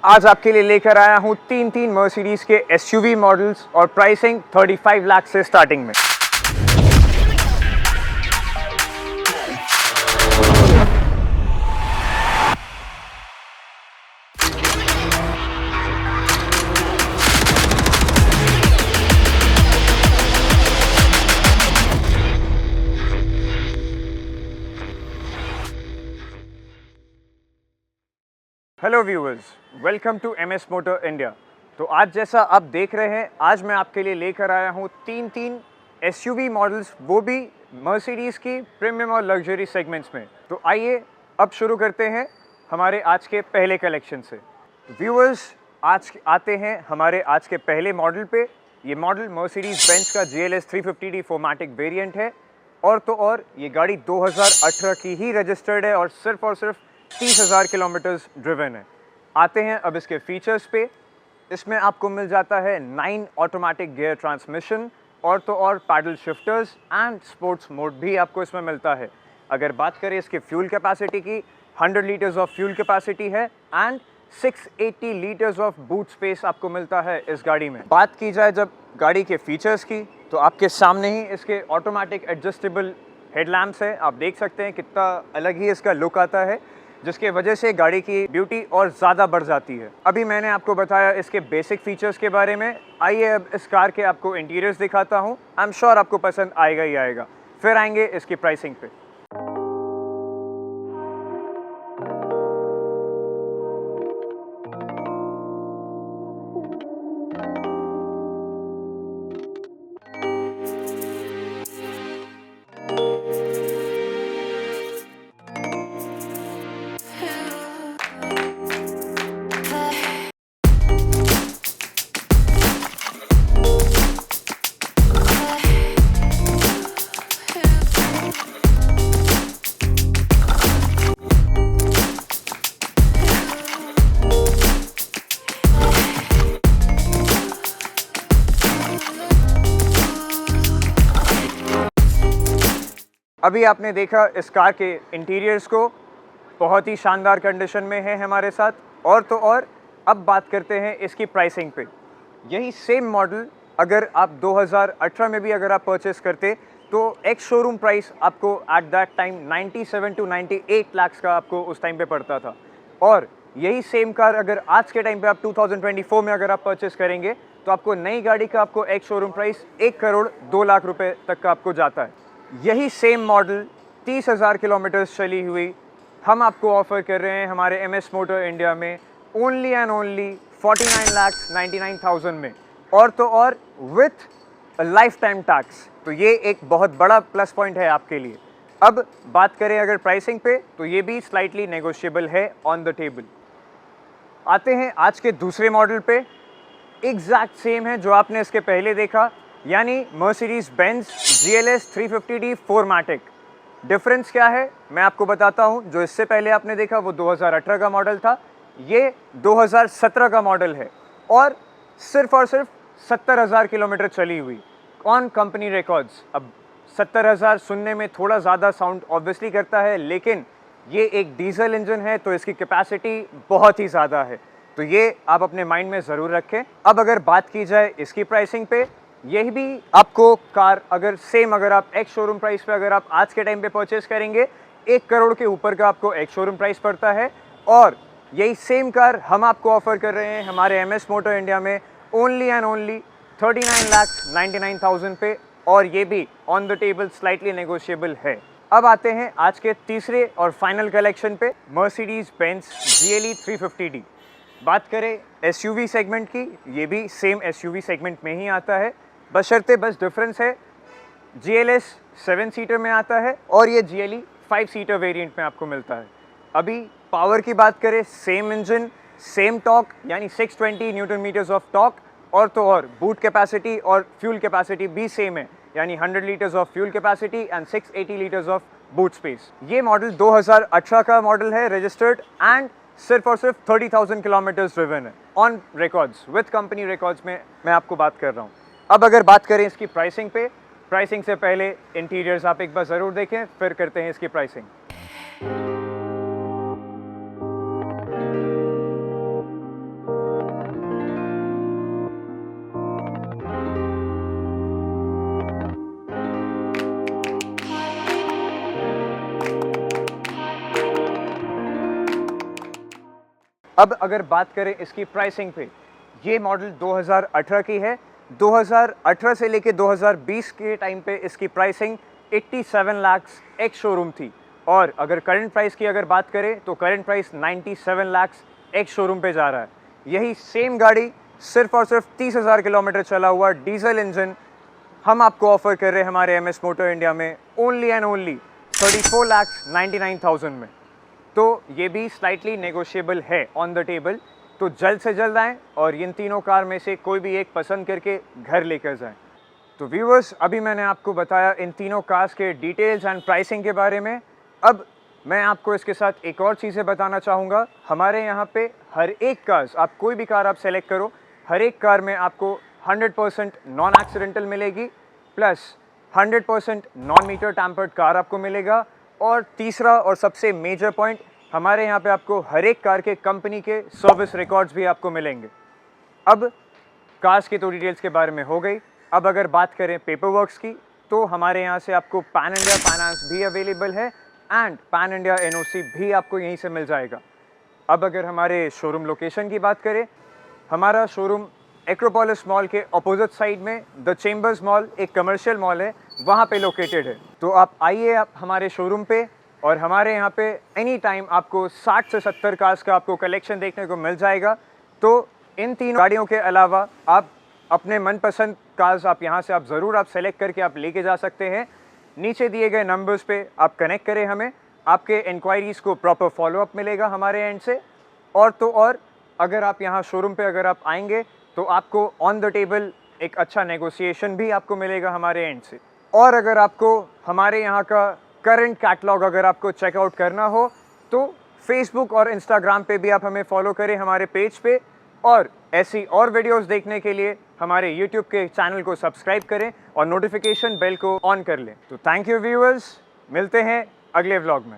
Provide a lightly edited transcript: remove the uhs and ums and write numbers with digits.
आज आपके लिए लेकर आया हूँ तीन मर्सिडीज के एसयूवी मॉडल्स और प्राइसिंग 35 लाख से स्टार्टिंग में। Hello viewers, welcome to MS motor India. तो आज जैसा आप देख रहे हैं, आज मैं आपके लिए लेकर आया हूँ तीन एसयूवी मॉडल्स, वो भी मर्सिडीज़ की प्रीमियम और लग्जरी सेगमेंट्स में। तो आइए अब शुरू करते हैं हमारे आज के पहले कलेक्शन से। व्यूअर्स, आज आते हैं हमारे आज के पहले मॉडल पे। ये मॉडल मर्सिडीज़ बेंज का GLS 350D 4MATIC वेरिएंट है और ये गाड़ी 2018 की ही रजिस्टर्ड है और सिर्फ 30,000 किलोमीटर्स ड्रिवन है। आते हैं अब इसके फीचर्स पे। इसमें आपको मिल जाता है 9 ऑटोमेटिक गियर ट्रांसमिशन और paddle shifters and sports mode भी आपको इसमें मिलता है। अगर बात करें इसके फ्यूल कैपेसिटी की, 100 लीटर्स ऑफ फ्यूल कैपेसिटी है and 680 litres of boot space आपको मिलता है इस गाड़ी में। बात की जाए जब गाड़ी के फीचर्स की, तो आपके सामने ही इसके ऑटोमेटिक एडजस्टेबल हेडलैम्प्स है। आप देख सकते हैं कितना अलग ही इसका लुक आता है, जिसके वजह से गाड़ी की ब्यूटी और ज़्यादा बढ़ जाती है। अभी मैंने आपको बताया इसके बेसिक फीचर्स के बारे में। आइए अब इस कार के आपको इंटीरियर्स दिखाता हूँ। आई एम श्योर आपको पसंद आएगा ही आएगा। फिर आएंगे इसकी प्राइसिंग पे। अभी आपने देखा इस कार के इंटीरियर्स को, बहुत ही शानदार कंडीशन में है हमारे साथ। और अब बात करते हैं इसकी प्राइसिंग पे। यही सेम मॉडल अगर आप 2018 में भी अगर आप परचेस करते तो एक्स शोरूम प्राइस आपको at that time 97 to 98 lakh का आपको उस टाइम पे पड़ता था। और यही सेम कार अगर आज के टाइम पे आप 2024 में अगर आप परचेस करेंगे तो आपको नई गाड़ी का आपको ex showroom price 1 crore 2 lakh रुपए तक का आपको जाता है। यही सेम मॉडल 30,000 किलोमीटर्स चली हुई हम आपको ऑफर कर रहे हैं हमारे एमएस मोटर इंडिया में ओनली एंड ओनली 49,99,000 में, और विथ लाइफ टाइम टैक्स। तो ये एक बहुत बड़ा प्लस पॉइंट है आपके लिए। अब बात करें अगर प्राइसिंग पे, तो ये भी स्लाइटली नेगोशिएबल है ऑन द टेबल। आते हैं आज के दूसरे मॉडल पे। एग्जैक्ट सेम है जो आपने इसके पहले देखा, यानी Mercedes Benz GLS 350D 4MATIC। Difference क्या है मैं आपको बताता हूं। जो इससे पहले आपने देखा वो 2018 का मॉडल था, ये 2017 का मॉडल है और सिर्फ 70,000 किलोमीटर चली हुई ऑन कंपनी रिकॉर्ड्स। अब 70,000 सुनने में थोड़ा ज़्यादा साउंड ऑब्वियसली करता है, लेकिन ये एक डीजल इंजन है तो इसकी कैपेसिटी बहुत ही ज़्यादा है। तो ये आप अपने माइंड में ज़रूर रखें। अब अगर बात की जाए इसकी प्राइसिंग पे, यही भी आपको कार अगर सेम अगर आप एक्स शोरूम प्राइस पे अगर आप आज के टाइम पे परचेस करेंगे 1 करोड़ के ऊपर का आपको एक्स शोरूम प्राइस पड़ता है। और यही सेम कार हम आपको ऑफर कर रहे हैं हमारे एमएस मोटर इंडिया में ओनली एंड ओनली 39,99,000 पे, और ये भी on the table slightly negotiable है। अब आते हैं आज के तीसरे और फाइनल कलेक्शन पे, मर्सिडीज बेंज GLE 350D। बात करें एसयूवी सेगमेंट की, ये भी सेम एसयूवी सेगमेंट में ही आता है, बशर्ते बस डिफरेंस है GLS 7 सीटर में आता है और ये GLE 5 सीटर वेरिएंट में आपको मिलता है। अभी पावर की बात करें, सेम इंजन सेम टॉर्क यानी 620 न्यूटन मीटर्स ऑफ टॉर्क, और बूट कैपेसिटी और फ्यूल कैपेसिटी भी सेम है, यानी 100 litres of fuel capacity and 680 litres of boot space. ये मॉडल 2018 का मॉडल है रजिस्टर्ड एंड सिर्फ 30,000 किलोमीटर्स ड्रिवन है on records, with company records में मैं आपको बात कर रहा हूँ। अब अगर बात करें इसकी प्राइसिंग पे, प्राइसिंग से पहले इंटीरियर्स आप एक बार ज़रूर देखें, फिर करते हैं इसकी प्राइसिंग। अब अगर बात करें इसकी प्राइसिंग पे, ये मॉडल 2018 की है। 2018 से लेके 2020 के टाइम पे इसकी प्राइसिंग 87 लाख एक्स शोरूम थी, और अगर करंट प्राइस की अगर बात करें तो current price 97 lakh ex showroom पे जा रहा है। यही सेम गाड़ी सिर्फ और सिर्फ 30,000 किलोमीटर चला हुआ डीजल इंजन हम आपको ऑफर कर रहे हैं हमारे एम एस मोटर इंडिया में ओनली एंड ओनली 34,99,000 में। तो ये भी स्लाइटली नेगोशिएबल है ऑन द टेबल। तो जल्द से जल्द आएँ और इन तीनों कार में से कोई भी एक पसंद करके घर लेकर जाएं। तो व्यूअर्स, अभी मैंने आपको बताया इन तीनों कार्स के डिटेल्स एंड प्राइसिंग के बारे में। अब मैं आपको इसके साथ एक और चीज़ें बताना चाहूँगा। हमारे यहाँ पे हर एक कार्स, आप कोई भी कार आप सेलेक्ट करो, हर एक कार में आपको 100% नॉन एक्सीडेंटल मिलेगी, plus 100% non meter tampered car आपको मिलेगा। और तीसरा और सबसे मेजर पॉइंट, हमारे यहाँ पे आपको हर एक कार के कंपनी के सर्विस रिकॉर्ड्स भी आपको मिलेंगे। अब कार्स की तो डिटेल्स के बारे में हो गई। अब अगर बात करें पेपर वर्क्स की, तो हमारे यहाँ से आपको पैन इंडिया फाइनेंस भी अवेलेबल है एंड पैन इंडिया एनओसी भी आपको यहीं से मिल जाएगा। अब अगर हमारे शोरूम लोकेशन की बात करें, हमारा शोरूम एक्रोपोलिस मॉल के अपोजिट साइड में द चेंबर्स मॉल, एक कमर्शियल मॉल है, वहाँ पे लोकेटेड है। तो आप आइए आप हमारे शोरूम पे, और हमारे यहाँ पे एनी टाइम आपको 60 से 70 कार्स का आपको कलेक्शन देखने को मिल जाएगा। तो इन तीन गाड़ियों के अलावा आप अपने मनपसंद कार्स आप यहाँ से आप ज़रूर आप सेलेक्ट करके आप लेके जा सकते हैं। नीचे दिए गए नंबर्स पे आप कनेक्ट करें हमें, आपके इंक्वायरीज़ को प्रॉपर फॉलोअप मिलेगा हमारे एंड से। और तो और अगर आप यहाँ शोरूम पे अगर आप आएंगे तो आपको ऑन द टेबल एक अच्छा नेगोशिएशन भी आपको मिलेगा हमारे एंड से। और अगर आपको हमारे यहाँ का करंट कैटलॉग अगर आपको चेकआउट करना हो तो फेसबुक और इंस्टाग्राम पे भी आप हमें फॉलो करें हमारे पेज पे, और ऐसी और वीडियोस देखने के लिए हमारे यूट्यूब के चैनल को सब्सक्राइब करें और नोटिफिकेशन बेल को ऑन कर लें। तो थैंक यू व्यूअर्स, मिलते हैं अगले व्लॉग में।